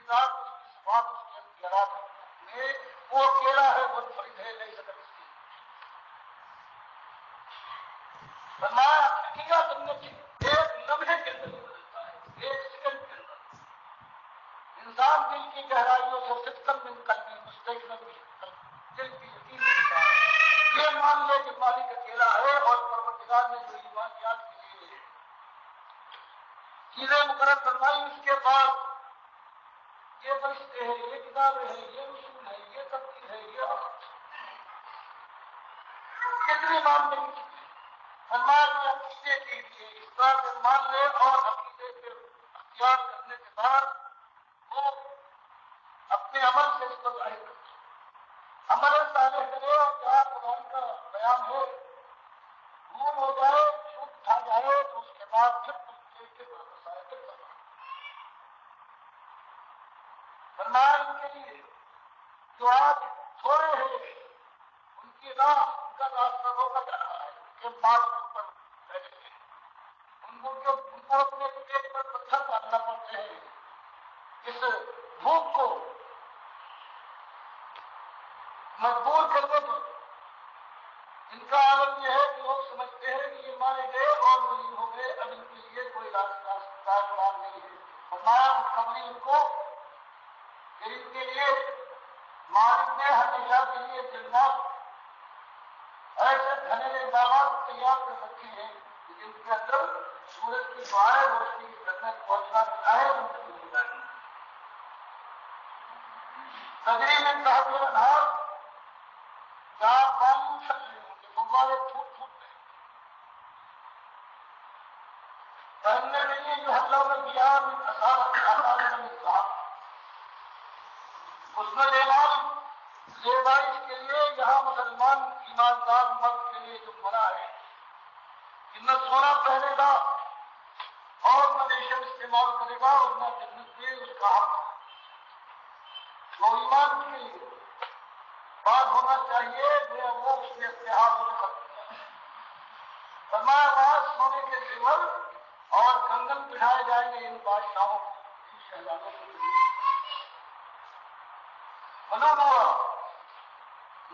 ذات اس کی صفات اس کے اختیارات میں وہ اکیلا ہے، وہ فرید ہے، نہیں سکتا فرمایا کیا کرنے کی ایک لمحے کے اندر بدلتا ہے، ایک سیکنڈ کے اندر انسان دل کی گہرائیوں سے صدقاً من قلبی مستقبل دل کی یقین رکھتا ہے، یہ مان لے کہ مالک اکیلا ہے اور پروردگار نے جو ایمانیات کے لیے چیزیں مقرر فرمائی اس کے بعد یہ فرشتے ہیں، یہ کتابیں ہیں، یہ رسول ہے، یہ تبدیل ہے، یہ کتنی ماننے کی فرمایا کہ عقیدے کے لیے اس بات میں مان لے اور عقیدے کے اختیار کرنے کے بعد وہ اپنے عمل سے اس کو ظاہر کرے، عمل صالح کرے اور جہاں قرآن کا بیان ہو بھول ہو جائے چھوٹ کھا جائے تو اس کے بعد پھر دیکھ کے واپس آئے پھر فرمایا ان کے لیے جو آج چھوڑے ہیں ان کی راہ ان کا راستہ روکا جا رہا ہے، ان کے بات پر بیٹھے ہیں، ان کو اپنے پیٹ پر پتھر ڈالنا پڑتے ہیں، اس بھوک کو مجبور کرنے پر ان کا عالم یہ ہے کہ لوگ سمجھتے ہیں کہ یہ مارے گئے اور ذلیل ہو گئے، اب ان کے لیے کوئی راستہ قرار نہیں ہے۔ فرمایا خوشخبری ان کو کہ ان کے لیے مالک نے ہمیشہ کے لیے جنات ایسے گھنے باغات تیار کر رکھے ہیں کہ جن کے اندر سورج کی شعاعیں روشنی کی جنت پہنچنا چاہے منتقل ہو جائیں گے۔ تجری میں تحت الانہار جہاں پانی اچھل رہے ہوں گے، غبارے پھوٹ پھوٹ رہے ہیں، پہننے کے لیے جو حلہ میں دیا من آثار اس میں زیبائش کے لیے یہاں مسلمان ایماندار مرد کے لیے جو منع ہے کہ نہ سونا پہنے گا اور نہ ریشم استعمال کرے گا اور نہ جنت میں اس کا حق جو ایمان کی بات ہونا چاہیے وہ اس کے اتحاد کو ختم کیا۔ فرمایا وہاں سونے کے زیور اور کنگن پہنائے جائیں گے ان بادشاہوں کو، ان شہزادوں کو،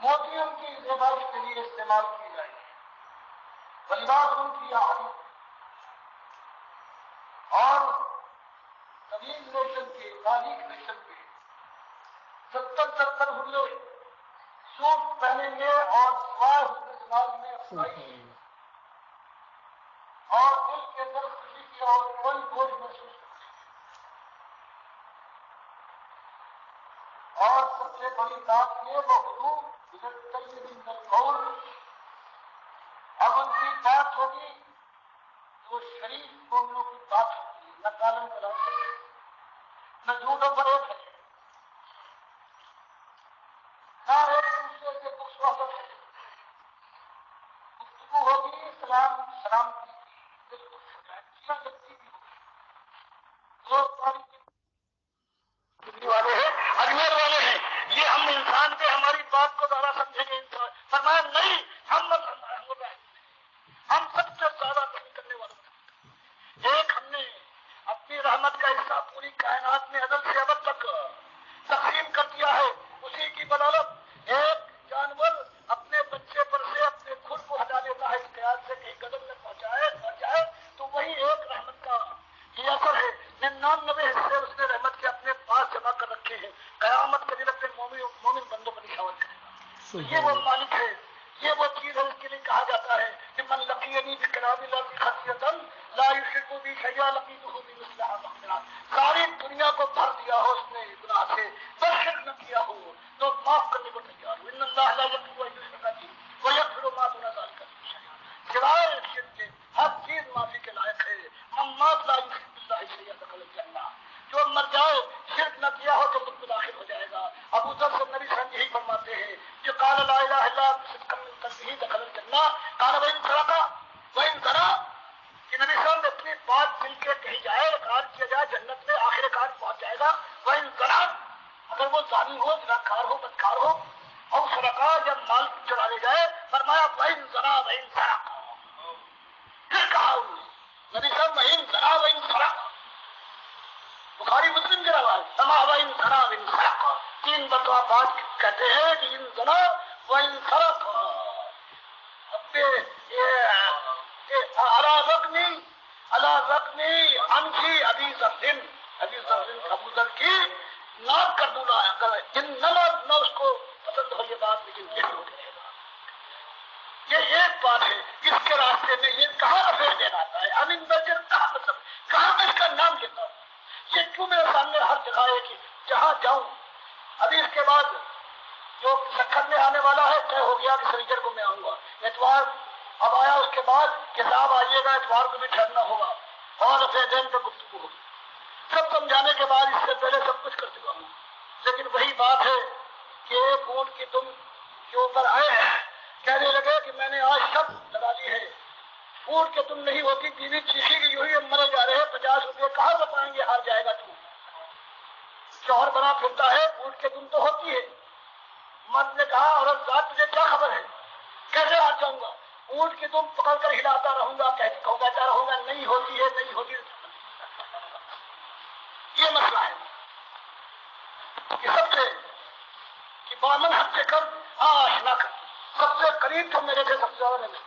موتیوں کی زیبائش کے لیے استعمال کی جائے گی، بلباس ان کی آہری اور طویل ریشم کے باریک ریشم کے 70 حلے سوٹ پہنیں گے اور سوائے حسن میں افزائش اور دل کے اندر خوشی کی اور کوئی بوجھ محسوس کریں گے۔ اور سب سے بڑی بات یہ وہ حضور قول اب ان کی بات ہوگی جو شریف قوموں کی بات ہوتی ہے، نہ کالم کلام نہ جھوٹ و فریب ہے، نہ ایک دوسرے سے کچھ وقت ہے، گفتگو ہوگی سلام سلامتی بالکل شکایتیاں جلدی بھی ہوگی، لوگ والے ہیں اجمیر والے ہیں، یہ ہم انسان پہ ہماری بات کو زیادہ سمجھیں گے انسان، فرمایا نہیں ہم سب سے زیادہ کمی کرنے والوں میں ایک ہم نے اپنی رحمت کا حصہ پوری کائنات میں ازل سے ابد تک تقسیم کر دیا ہے، اسی کی بدولت ایک جانور اپنے بچے پر سے اپنے خود کو ہٹا لیتا ہے اس خیال سے کہ قدم میں پہنچائے تو وہی ایک رحمت کا یہ اثر ہے۔ 99 حصے اس نے رحمت کے اپنے پاس جمع کر رکھے ہیں، قیامت کے دن اپنے مومن بندوں پر نشاور کرے گا۔ یہ وہ مالک ہے، یہ وہ چیز ہے، اس کے لیے کہا جاتا ہے کہ من لقینی بکلام الارض خطیۃ لا یشرک بی شیئا لقیتہ بمثلہا مغفرۃ، ساری دنیا کو بھر دیا ہو اس نے گناہ سے، بس شرک نہ کیا ہو تو معاف کرنے کو تیار ہو۔ ان اللہ لا یغفر ان یشرک به ویغفر ما دون ذلک لمن یشاء، سوائے شرک کے ہر چیز معافی کے لائق ہے۔ من مات لا یشرک باللہ شیئا دخل الجنہ، جو مر جائے شرک نہ کیا ہو تو مطمئن داخل ہو جائے گا۔ ابو ذر سے نبی صلی یہی فرماتے ہیں کہ قال لا الہ الا اللہ صدقا من قلبہ دخل الجنہ، قال وان سرق وان زنا، کہ نبی صلی اللہ علیہ وسلم اپنی بات دل کے کہی جائے اقرار کیا جائے جنت میں آخر کار پہنچ جائے گا۔ وان زنا، اگر وہ زانی ہو زناکار ہو بدکار ہو، اور سرقا جب مال چرا لے جائے، فرمایا وان زنا وان سرق، پھر کہا نبی صاحب وان زنا وان سرق، بخاری مسلم کی روایت، وَإِن زَنَا وَإِن سَرَقَ، 3 مرتبہ بات کہتے ہیں کہ ان زنا وَإِن سَرَقَ. عَلَى رَقْمِ أَنْفِ أَبِي ذَرٍ، ابی ذر ابو ذر کی ناک کر دوں جن نہ اس کو پسند ہو یہ بات، لیکن یہی ہو جائے گا. یہ ایک بات ہے. اس کے راستے میں یہ کہاں افیئر دینا آتا ہے؟ امین بجر کہاں مطلب کہاں میں اس کا نام لیتا ہوں؟ یہ کیوں میرے سامنے ہر جگہ ہے کہ جہاں جاؤں. ابھی اس کے بعد جو سکھر میں آنے والا ہے طے ہو گیا کہ سنیچر کو میں آؤں گا. اتوار اب آیا، اس کے بعد کتاب آئیے گا، اتوار کو بھی ٹھہرنا ہوگا اور اپنے دین پہ گفتگو ہوگی. سب سمجھانے کے بعد اس سے پہلے سب کچھ کر چکا ہوں، لیکن وہی بات ہے کہ ایک اونٹ کی تم کے اوپر آئے کہنے لگے کہ میں نے آج شب لگا لی ہے. اونٹ کے تم نہیں ہوتی، بیوی چیخی کہ یوں ہی مرے جا رہے ہیں، 50 روپئے کہاں سے پائیں گے، ہار جائے گا تو. شوہر بنا پھرتا ہے، اونٹ کے تم تو ہوتی ہے. مرد نے کہا عورت ذات تجھے کیا خبر ہے، کیسے ہار جاؤں گا؟ اونٹ کی تم پکڑ کر ہلاتا رہوں گا، کہتا رہوں گا نہیں ہوتی ہے نہیں ہوتی ہے. یہ مسئلہ ہے کہ سب سے کہ بامن حد سے کر آشنا کر، سب سے قریب تو میرے سے سب سے زیادہ نہیں.